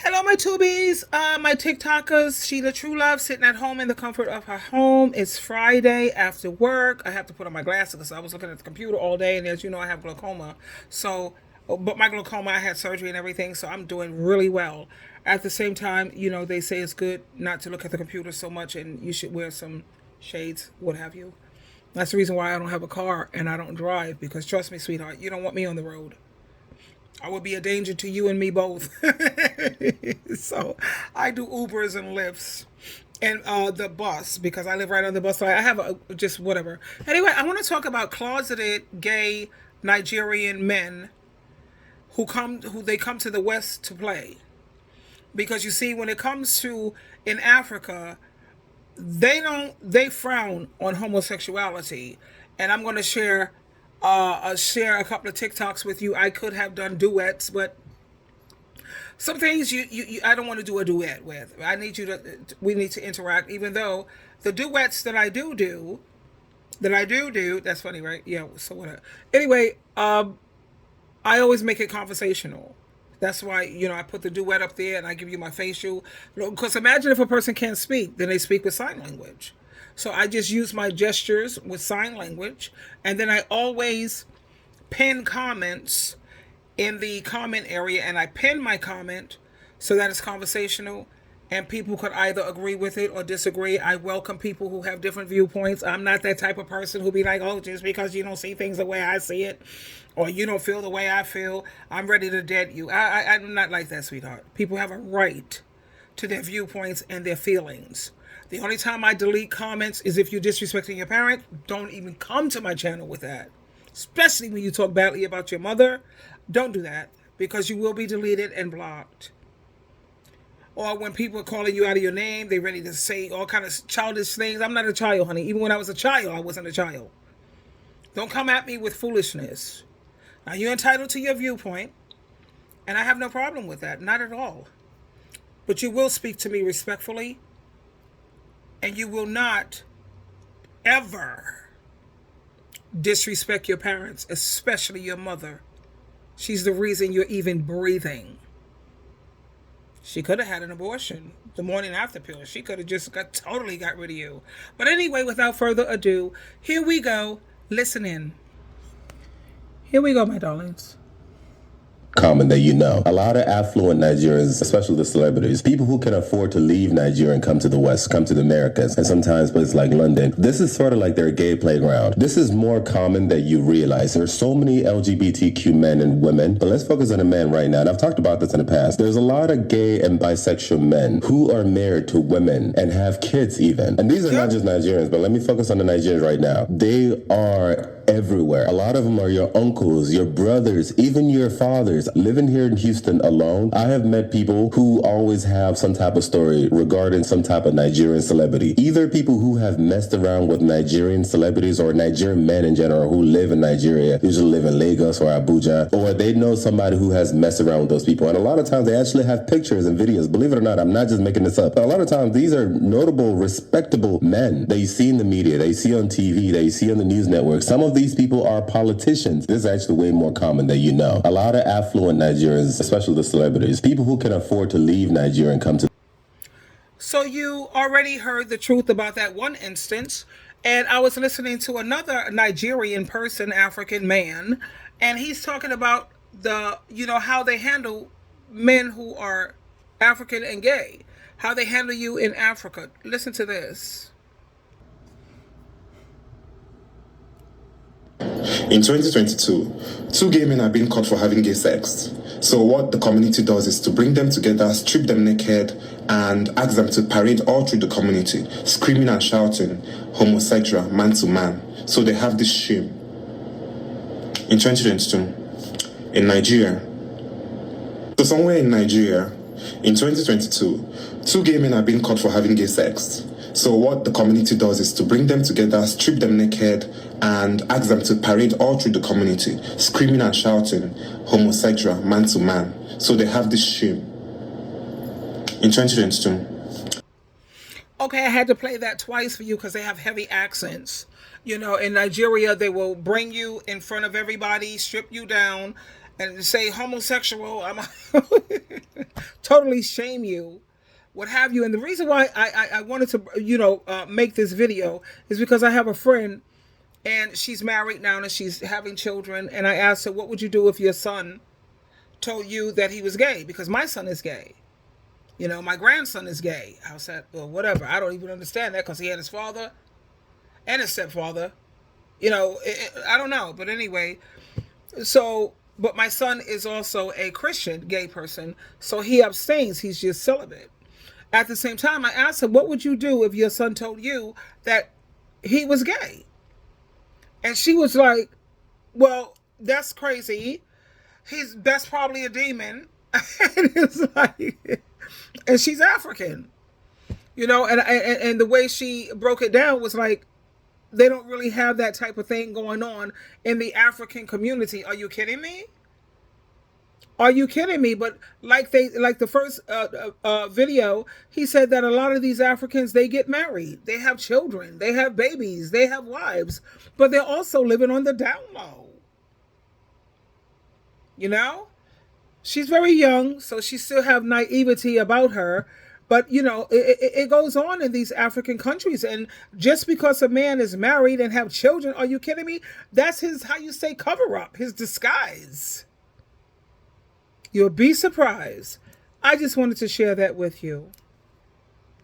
Hello, my tubies, my TikTokers. SheilaTruelove, sitting at home in the comfort of her home. It's Friday after work. I have to put on my glasses because I was looking at the computer all day, and as you know, I have glaucoma. So, but my glaucoma, I had surgery and everything, so I'm doing really well. At the same time, they say it's good not to look at the computer so much, and you should wear some shades, what have you. That's the reason why I don't have a car and I don't drive, because trust me, sweetheart, you don't want me on the road. I would be a danger to you and me both. So I do Ubers and Lyfts and the bus because I live right on the bus. So I have just whatever. Anyway, I want to talk about closeted gay Nigerian men who they come to the West to play. Because you see, when it comes to in Africa, they frown on homosexuality, and I'm going to share a couple of TikToks with you. I could have done duets, but some things you I don't want to do a duet with. I need you to we need to interact. Even though the duets that I do, that's funny, right? Yeah. So what? Anyway, I always make it conversational. That's why I put the duet up there and I give you my facial. Because imagine if a person can't speak, then they speak with sign language. So I just use my gestures with sign language, and then I always pin comments in the comment area, and I pin my comment so that it's conversational and people could either agree with it or disagree. I welcome people who have different viewpoints. I'm not that type of person who be like, oh, just because you don't see things the way I see it or you don't feel the way I feel, I'm ready to dead you. I'm not like that, sweetheart. People have a right to their viewpoints and their feelings. The only time I delete comments is if you're disrespecting your parent. Don't even come to my channel with that. Especially when you talk badly about your mother. Don't do that because you will be deleted and blocked. Or when people are calling you out of your name, they're ready to say all kind of childish things. I'm not a child, honey. Even when I was a child, I wasn't a child. Don't come at me with foolishness. Now, you're entitled to your viewpoint, and I have no problem with that. Not at all. But you will speak to me respectfully, and you will not ever disrespect your parents, especially your mother. She's the reason you're even breathing. She could have had an abortion the morning after pill. She could have just totally got rid of you. But anyway, without further ado, here we go. Listen in. Here we go, my darlings. Common that you know. A lot of affluent Nigerians, especially the celebrities, people who can afford to leave Nigeria and come to the West, come to the Americas, and sometimes places like London. This is sort of like their gay playground. This is more common than you realize. There are so many LGBTQ men and women, but let's focus on the men right now. And I've talked about this in the past. There's a lot of gay and bisexual men who are married to women and have kids even. And these are not just Nigerians, but let me focus on the Nigerians right now. They are everywhere. A lot of them are your uncles, your brothers, even your fathers. Living here in Houston alone, I have met people who always have some type of story regarding some type of Nigerian celebrity. Either people who have messed around with Nigerian celebrities or Nigerian men in general who live in Nigeria, usually live in Lagos or Abuja, or they know somebody who has messed around with those people. And a lot of times they actually have pictures and videos. Believe it or not, I'm not just making this up. But a lot of times these are notable, respectable men that you see in the media, that you see on TV, that you see on the news network. Some of these people are politicians. This is actually way more common than you know. A lot of affluent Nigerians, especially the celebrities, people who can afford to leave Nigeria and come to. So you already heard the truth about that one instance. And I was listening to another Nigerian person, African man, and he's talking about how they handle men who are African and gay, how they handle you in Africa. Listen to this. In 2022, two gay men are being caught for having gay sex. So what the community does is to bring them together, strip them naked, and ask them to parade all through the community, screaming and shouting, homosexual, man to man. So they have this shame. In 2022, in Nigeria, so somewhere in Nigeria, in 2022, two gay men are being caught for having gay sex. So what the community does is to bring them together, strip them naked, and ask them to parade all through the community, screaming and shouting, homosexual, man to man. So they have this shame. In 2022. Okay, I had to play that twice for you because they have heavy accents. In Nigeria, they will bring you in front of everybody, strip you down, and say homosexual, I'm totally shame you, what have you. And the reason why I wanted to, make this video is because I have a friend and she's married now and she's having children. And I asked her, what would you do if your son told you that he was gay? Because my son is gay. My grandson is gay. I said, well, whatever. I don't even understand that because he had his father and his stepfather. I don't know. But anyway, but my son is also a Christian gay person. So he abstains. He's just celibate. At the same time, I asked him, what would you do if your son told you that he was gay? And she was like, well, that's crazy. That's probably a demon. And it's like, and she's African, and the way she broke it down was like, they don't really have that type of thing going on in the African community. Are you kidding me? Are you kidding me? But like the first video, he said that a lot of these Africans, they get married, they have children, they have babies, they have wives, but they're also living on the down low. She's very young, so she still have naivety about her. But, it goes on in these African countries. And just because a man is married and have children, are you kidding me? That's his, how you say, cover up, his disguise. You'll be surprised. I just wanted to share that with you.